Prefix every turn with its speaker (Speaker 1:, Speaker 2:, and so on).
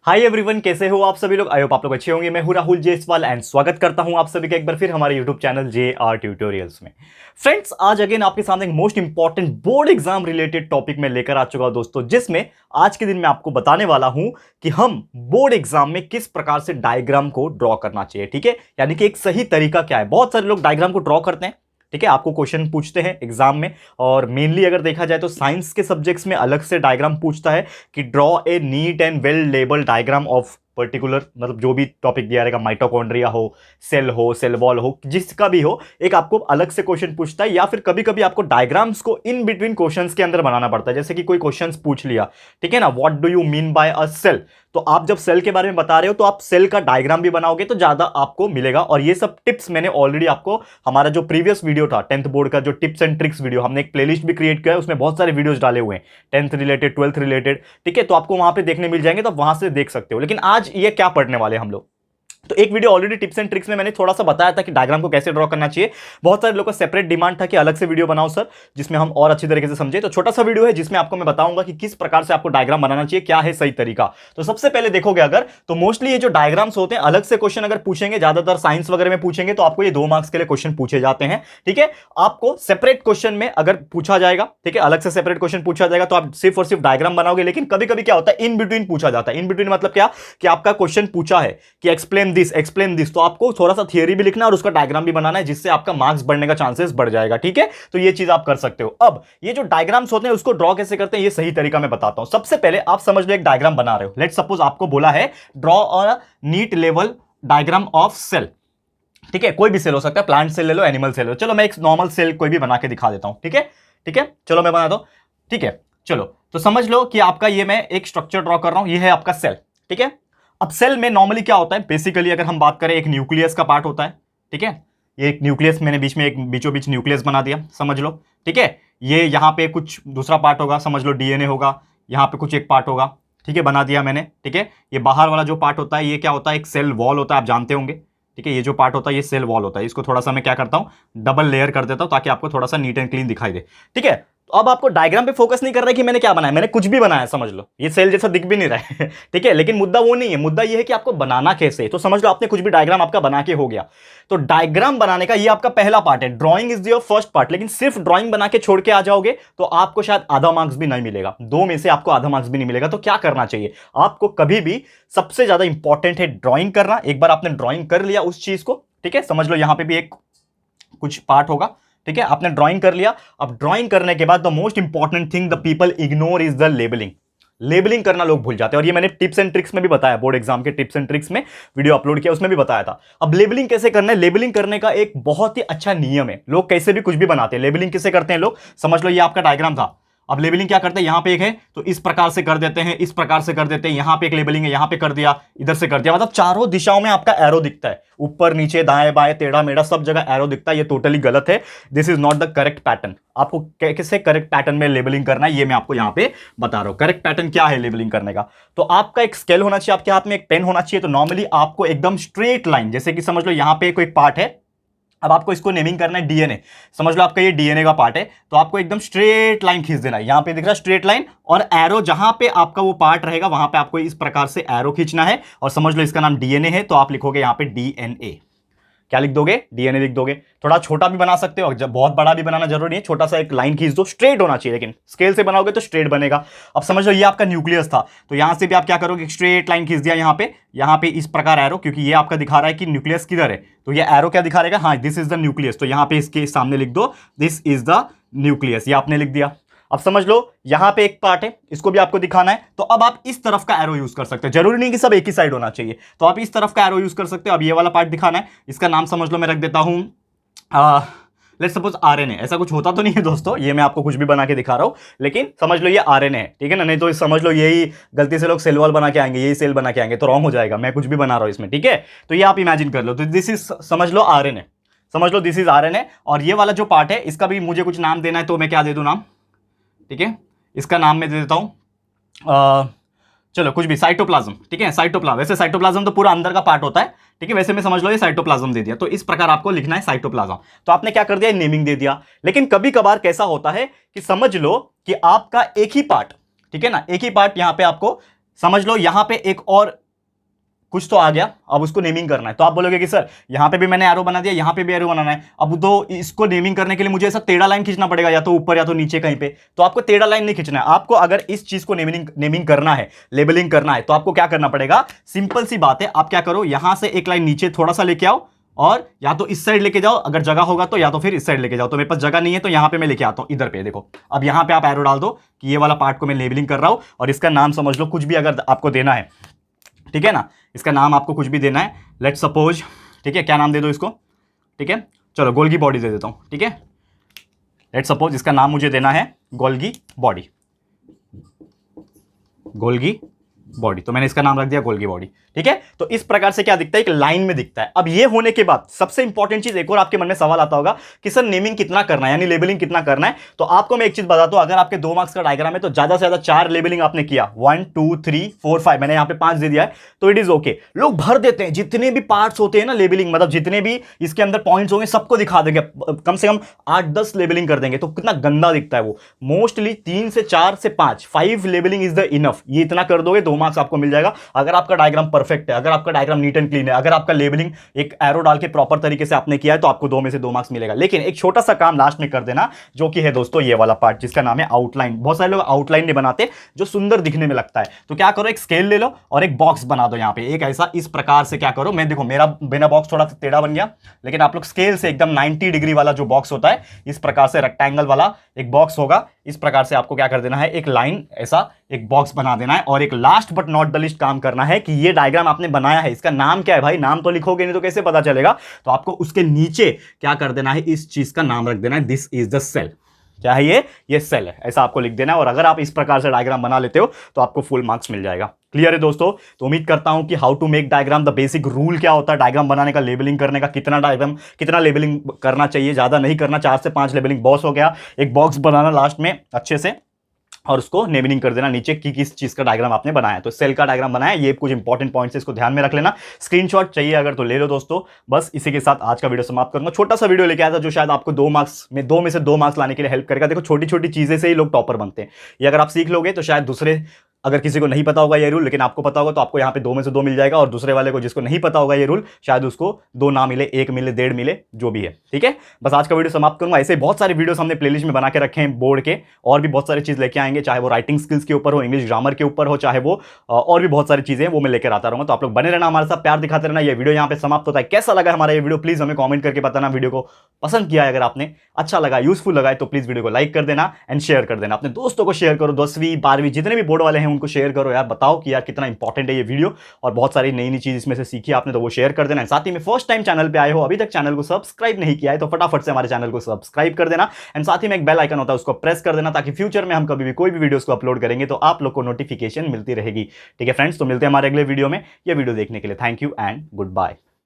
Speaker 1: Hi everyone, कैसे हो आप सभी लोग। आई होप आप लोग अच्छे होंगे। मैं हूं राहुल जेसवाल एंड स्वागत करता हूं आप सभी का एक बार फिर हमारे यूट्यूब चैनल JR ट्यूटोरियल्स में। फ्रेंड्स, आज अगेन आपके सामने एक most important board exam related topic में लेकर आ चुका हूं दोस्तों, जिसमें आज के दिन मैं आपको बताने वाला हूं कि हम बोर्ड एग्जाम में किस प्रकार से डायग्राम को ड्रॉ करना चाहिए। ठीक है, यानी कि एक सही तरीका क्या है। बहुत सारे लोग डायग्राम को ड्रॉ करते हैं, ठीक है, आपको क्वेश्चन पूछते हैं एग्जाम में, और मेनली अगर देखा जाए तो साइंस के सब्जेक्ट्स में अलग से डायग्राम पूछता है कि draw a neat and well label diagram of particular, मतलब जो भी टॉपिक दिया रहेगा, माइटोकॉन्ड्रिया हो, सेल वॉल हो, जिसका भी हो, एक आपको अलग से क्वेश्चन पूछता है। या फिर कभी कभी आपको डायग्राम्स को इन बिटवीन क्वेश्चंस के अंदर बनाना पड़ता है। जैसे कि कोई क्वेश्चंस पूछ लिया, ठीक है ना, what do you mean by a cell, तो आप जब सेल के बारे में बता रहे हो तो आप सेल का डायग्राम भी बनाओगे तो ज्यादा आपको मिलेगा। और ये सब टिप्स मैंने ऑलरेडी आपको, हमारा जो प्रीवियस वीडियो था 10th बोर्ड का, जो टिप्स एंड ट्रिक्स वीडियो, हमने एक प्लेलिस्ट भी क्रिएट किया है, उसमें बहुत सारे वीडियोस डाले हुए हैं 10th रिलेटेड, 12th रिलेटेड, ठीक है, तो आपको वहां पे देखने मिल जाएंगे, तो वहां से देख सकते हो। लेकिन आज ये क्या पढ़ने वाले हम लोग, तो एक video already tips and tricks में मैंने थोड़ा सा बताया था कि डायग्राम को कैसे ड्रॉ करना चाहिए। बहुत सारे लोगों का सेपरेट डिमांड था कि अलग से वीडियो बनाओ सर, जिसमें हम और अच्छी तरीके से समझे। तो छोटा सा वीडियो है जिसमें आपको मैं बताऊंगा कि किस प्रकार से आपको डायग्राम बनाना चाहिए, क्या है सही तरीका। तो सबसे पहले देखोगे अगर, तो मोस्टली ये जो डायग्राम्स होते हैं, अलग से क्वेश्चन अगर पूछेंगे, ज्यादातर साइंस वगैरह में पूछेंगे, तो आपको ये 2 मार्क्स के लिए क्वेश्चन पूछे जाते हैं। ठीक है, आपको सेपरेट क्वेश्चन में अगर पूछा जाएगा, ठीक है, अलग से सेपरेट क्वेश्चन पूछा जाएगा, तो आप सिर्फ और सिर्फ डायग्राम बनाओगे। लेकिन कभी कभी क्या होता है, इन बिटवीन पूछा जाता है। इन बिटवीन मतलब क्या, कि आपका क्वेश्चन पूछा है कि एक्सप्लेन दिस, तो आपको थोड़ा सा थियरी भी लिखना है और उसका डायग्राम भी बनाना है, जिससे आपका मार्क्स बढ़ने का चांसेस बढ़ जाएगा। ठीक है, तो ये चीज आप कर सकते हो। अब ये जो डायग्राम्स होते हैं उसको ड्रॉ कैसे करते हैं, ये सही तरीका मैं बताता हूं। सबसे पहले आप समझ लो, एक डायग्राम बना रहे हो, लेट्स सपोज आपको बोला है draw a neat level diagram of cell. ठीक है, कोई भी सेल हो सकता है, प्लांट सेल ले लो, एनिमल सेल ले लो। चलो मैं एक नॉर्मल सेल कोई भी बना के दिखा देता हूं। ठीक है, ठीक है, चलो मैं बना दो। ठीक है, चलो तो समझ लो कि आपका ये मैं एक स्ट्रक्चर ड्रॉ कर रहा हूं, ये है आपका सेल। ठीक है, अब सेल में नॉर्मली क्या होता है, बेसिकली अगर हम बात करें, एक न्यूक्लियस का पार्ट होता है। ठीक है, ये एक न्यूक्लियस, मैंने बीच में एक बीचों बीच न्यूक्लियस बना दिया, समझ लो। ठीक है, ये यहां पे कुछ दूसरा पार्ट होगा, समझ लो डीएनए होगा, यहां पे कुछ एक पार्ट होगा। ठीक है, बना दिया मैंने। ठीक है, ये बाहर वाला जो पार्ट होता है, ये क्या होता है, एक सेल वॉल होता है, आप जानते होंगे। ठीक है, ये जो पार्ट होता है ये सेल वॉल होता है। इसको थोड़ा सा मैं क्या करता हूं, डबल लेयर कर देता हूं, ताकि आपको थोड़ा सा नीट एंड क्लीन दिखाई दे। ठीक है, तो अब आपको डायग्राम पे फोकस नहीं कर रहा है कि मैंने क्या बनाया, मैंने कुछ भी बनाया, समझ लो, ये सेल जैसा दिख भी नहीं रहा है। ठीक है, लेकिन मुद्दा वो नहीं है, मुद्दा ये है कि आपको बनाना कैसे है। तो समझ लो आपने कुछ भी डायग्राम आपका बना के हो गया, तो डायग्राम बनाने का ये आपका पहला पार्ट है। Drawing is your first part. लेकिन सिर्फ ड्राइंग बना के छोड़ के आ जाओगे तो आपको शायद आधा मार्क्स भी नहीं मिलेगा, 2 में से आपको आधा मार्क्स भी नहीं मिलेगा। तो क्या करना चाहिए आपको, कभी भी सबसे ज्यादा इंपॉर्टेंट है ड्राइंग करना। एक बार आपने ड्राइंग कर लिया उस चीज को, ठीक है, समझ लो यहां पे भी एक कुछ पार्ट होगा। ठीक है, आपने ड्राइंग कर लिया। अब ड्राइंग करने के बाद the most important thing the people ignore is the labelling. Labelling करना लोग भूल जाते हैं, और ये मैंने टिप्स एंड ट्रिक्स में भी बताया, बोर्ड एग्जाम के टिप्स एंड ट्रिक्स में वीडियो अपलोड किया, उसमें भी बताया था। अब लेबलिंग कैसे करना है, लेबलिंग करने का एक बहुत ही अच्छा नियम है। लोग कैसे भी कुछ भी बनाते हैं। लेबलिंग किसे करते हैं लोग, समझ लो ये आपका डायग्राम था। अब लेबलिंग क्या करते हैं, यहां पे एक है तो इस प्रकार से कर देते हैं, इस प्रकार से कर देते हैं, यहां पे एक लेबलिंग है, यहां पे कर दिया, इधर से कर दिया, मतलब चारों दिशाओं में आपका एरो दिखता है, ऊपर नीचे दाएं बाएं टेढ़ा मेढ़ा सब जगह एरो दिखता है। ये टोटली गलत है, this is not the correct pattern. आपको कैसे करेक्ट पैटर्न में लेबलिंग करना है, ये मैं आपको यहां पे बता रहा हूं। करेक्ट पैटर्न क्या है लेबलिंग करने का, तो आपका एक स्केल होना चाहिए, आपके हाथ में एक पेन होना चाहिए। तो नॉर्मली आपको एकदम स्ट्रेट लाइन, जैसे कि समझ लो यहां पे कोई पार्ट है, अब आपको इसको नेमिंग करना है डीएनए, समझ लो आपका ये डीएनए का पार्ट है, तो आपको एकदम स्ट्रेट लाइन खींच देना है। यहां पे दिख रहा है स्ट्रेट लाइन, और एरो जहां पे आपका वो पार्ट रहेगा वहां पे आपको इस प्रकार से एरो खींचना है। और समझ लो इसका नाम डीएनए है, तो आप लिखोगे यहां पे डीएनए। क्या लिख दोगे, डीएनए लिख दोगे। थोड़ा छोटा भी बना सकते हो, जब बहुत बड़ा भी बनाना जरूरी है, छोटा सा एक लाइन खींच दो, स्ट्रेट होना चाहिए, लेकिन स्केल से बनाओगे तो स्ट्रेट बनेगा। अब समझ लो ये आपका न्यूक्लियस था, तो यहां से भी आप क्या करोगे, स्ट्रेट लाइन खींच दिया यहां पे इस प्रकार एरो, क्योंकि ये आपका दिखा रहा है कि न्यूक्लियस किधर है, तो ये एरो क्या दिखा रहेगा, हाँ दिस इज द न्यूक्लियस, तो यहां पे इसके सामने लिख दो दिस इज द न्यूक्लियस, ये आपने लिख दिया। अब समझ लो यहां पे एक पार्ट है, इसको भी आपको दिखाना है, तो अब आप इस तरफ का एरो यूज कर सकते हो। जरूरी नहीं कि सब एक ही साइड होना चाहिए, तो आप इस तरफ का एरो यूज कर सकते हो। अब ये वाला पार्ट दिखाना है, इसका नाम समझ लो मैं रख देता हूं लेट्स सपोज आरएनए। ऐसा कुछ होता तो नहीं है दोस्तों, ये मैं आपको कुछ भी बना के दिखा रहा हूं, लेकिन समझ लो ये आरएनए है, ठीक है ना। नहीं तो समझ लो यही गलती से लोग सेल वॉल बना के आएंगे, यही सेल बना के आएंगे, तो रॉन्ग हो जाएगा। मैं कुछ भी बना रहा हूं इसमें, ठीक है, तो ये आप इमेजिन कर लो। तो दिस इज, समझ लो आरएनए, समझ लो दिस इज आरएनए। और ये वाला जो पार्ट है, इसका भी मुझे कुछ नाम देना है, तो मैं क्या दे दूं नाम, ठीक है, इसका नाम मैं दे देता हूं चलो कुछ भी, साइटोप्लाज्म। ठीक है, साइटोप्लाज्म, वैसे साइटोप्लाज्म तो पूरा अंदर का पार्ट होता है, ठीक है, वैसे में समझ लो ये साइटोप्लाज्म दे दिया, तो इस प्रकार आपको लिखना है साइटोप्लाज्म। तो आपने क्या कर दिया, नेमिंग दे दिया। लेकिन कभी कभार कैसा होता है कि समझ लो कि आपका एक ही पार्ट, ठीक है ना, एक ही पार्ट यहां पे आपको समझ लो यहां पे एक और कुछ तो आ गया, अब उसको नेमिंग करना है। तो आप बोलोगे कि सर यहां पे भी मैंने एरो बना दिया, यहां पे भी एरो बनाना है, अब तो इसको नेमिंग करने के लिए मुझे ऐसा टेढ़ा लाइन खींचना पड़ेगा, या तो ऊपर या तो नीचे कहीं पे। तो आपको टेढ़ा लाइन नहीं खींचना है, आपको अगर इस चीज को नेमिंग करना है, लेबलिंग करना है, तो आपको क्या करना पड़ेगा, सिंपल सी बात है, आप क्या करो, यहां से एक लाइन नीचे थोड़ा सा लेके आओ, और या तो इस साइड लेके जाओ अगर जगह होगा तो, या तो फिर इस साइड लेके जाओ। तो मेरे पास जगह नहीं है तो यहां पे मैं लेके आता हूं, इधर पे देखो। अब यहां पे आप एरो डाल दो कि ये वाला पार्ट को मैं लेबलिंग कर रहा हूं, और इसका नाम समझ लो कुछ भी अगर आपको देना है, ठीक है ना, इसका नाम आपको कुछ भी देना है, लेट सपोज, ठीक है, क्या नाम दे दो इसको, ठीक है, चलो गोल्गी बॉडी दे देता हूं, ठीक है, लेट सपोज इसका नाम मुझे देना है गोल्गी बॉडी, गोल्गी बॉडी, तो मैंने इसका नाम रख दिया गोल्गी बॉडी, ठीक है। तो इस प्रकार से क्या दिखता है, एक लाइन में दिखता है। अब ये होने के बाद सबसे इंपॉर्टेंट चीज, एक और आपके मन में सवाल आता होगा कि सर नेमिंग कितना करना है, यानी लेबलिंग कितना करना है। तो आपको मैं एक चीज बताता हूं, अगर आपके 2 मार्क्स का डायग्राम है तो ज्यादा से ज्यादा 4 लेबलिंग आपने किया, 1 2 3 4 5, मैंने यहां पे 5 दे दिया है, तो इट इज ओके। लोग भर देते हैं, जितने भी पार्ट्स होते हैं ना लेबलिंग, मतलब जितने भी इसके अंदर पॉइंट्स होंगे सबको दिखा देंगे, कम से कम 8-10 लेबलिंग कर देंगे, तो कितना गंदा दिखता है वो। मोस्टली 3 से 4 से 5 लेबलिंग इज द इनफ, ये इतना कर दोगे 2 मार्क्स आपको मिल जाएगा। अगर आपका डायग्राम परफेक्ट है, अगर आपका डायग्राम नीट एंड क्लीन है, अगर आपका लेबलिंग एक एरो डाल के प्रॉपर तरीके से आपने किया है, तो आपको 2 में से 2 मार्क्स मिलेगा। लेकिन एक छोटा सा काम लास्ट में कर देना, जो कि है दोस्तों ये वाला पार्ट, जिसका नाम है आउटलाइन। बहुत सारे लोग आउटलाइन नहीं बनाते, जो सुंदर दिखने में लगता है। तो क्या करो, एक स्केल ले लो और एक बॉक्स बना दो यहां पे, एक ऐसा, इस प्रकार से क्या करो, मैं देखो मेरा बिना बॉक्स थोड़ा टेढ़ा बन गया, लेकिन आप लोग स्केल से एकदम 90 डिग्री वाला जो बॉक्स होता है, इस प्रकार से रेक्टेंगल वाला एक बॉक्स होगा, इस प्रकार से आपको क्या कर देना है, एक लाइन ऐसा एक बॉक्स बना देना है। और एक last but not the list काम करना है कि ये डायग्राम आपने बनाया है, इसका नाम क्या है भाई, नाम तो लिखोगे नहीं तो कैसे पता चलेगा। तो आपको उसके नीचे क्या कर देना है, इस चीज का नाम रख देना है, दिस इज द सेल। क्या है ये सेल है, ऐसा आपको लिख देना है। और अगर आप इस प्रकार से डायग्राम बना लेते हो तो आपको फुल मार्क्स मिल जाएगा। क्लियर है दोस्तों? तो उम्मीद करता हूं कि how to make diagram, the basic rule क्या होता है डायग्राम बनाने का, लेबलिंग करने का, कितना लेबलिंग करना चाहिए, ज्यादा नहीं करना, 4 से 5 लेबलिंग बॉस हो गया। एक बॉक्स बनाना लास्ट में अच्छे से, और उसको नेमिंग कर देना नीचे कि किस चीज का डायग्राम आपने बनाया है। तो सेल का डायग्राम बनाया, ये कुछ इंपॉर्टेंट पॉइंट्स है, इसको ध्यान में रख लेना। स्क्रीनशॉट चाहिए अगर तो ले लो दोस्तों। बस इसी के साथ आज का वीडियो समाप्त करूंगा। छोटा सा वीडियो लेके आया था जो शायद आपको 2 में से 2 मार्क्स लाने के लिए हेल्प करेगा। देखो छोटी छोटी चीजें से ही लोग टॉपर बनते हैं, ये अगर आप सीख लोगे तो शायद दूसरे, अगर किसी को नहीं पता होगा ये रूल लेकिन आपको पता होगा, तो आपको यहाँ पे 2 में से 2 मिल जाएगा। और दूसरे वाले को जिसको नहीं पता होगा ये रूल, शायद उसको 2 ना मिले, 1 मिले, 1.5 मिले, जो भी है। ठीक है, बस आज का वीडियो समाप्त करूंगा। ऐसे बहुत सारे वीडियोस हमने प्लेलिस्ट में बना के रखे हैं बोर्ड के, और भी बहुत सारी चीज लेके आएंगे, चाहे वो राइटिंग स्किल्स के ऊपर हो, इंग्लिश ग्रामर के ऊपर हो, चाहे वो और भी बहुत सारी चीजें वो मैं लेकर आता रहूंगा। तो आप लोग बने रहना हमारे साथ, प्यार दिखाते रहना। ये वीडियो यहाँ पे समाप्त होता है। कैसा लगा हमारा ये वीडियो प्लीज हमें कॉमेंट करके बताना। वीडियो को पसंद किया है, अगर आपने अच्छा लगा, यूजफुल लगा है, तो प्लीज वीडियो को लाइक कर देना एंड शेयर कर देना। अपने दोस्तों को शेयर करो, 10वीं 12वीं जितने भी बोर्ड वाले हैं उनको शेयर करो यार, बताओ कि यार कितना इंपॉर्टेंट है ये वीडियो, और बहुत सारी नई नई चीज इसमें से सीखी आपने, तो वो शेयर कर देना। साथ ही में फर्स्ट टाइम चैनल पे आए हो, अभी तक चैनल को सब्सक्राइब नहीं किया है, तो फटाफट से हमारे चैनल को सब्सक्राइब कर देना। एंड साथ ही में एक बेल आइकन होता है, उसको प्रेस कर देना, ताकि फ्यूचर में हम कभी भी कोई भी वीडियोस को अपलोड करेंगे तो आप लोग को नोटिफिकेशन मिलती रहेगी। ठीक है फ्रेंड्स, तो मिलते हैं हमारे अगले वीडियो में। ये वीडियो देखने के लिए thank you and good bye.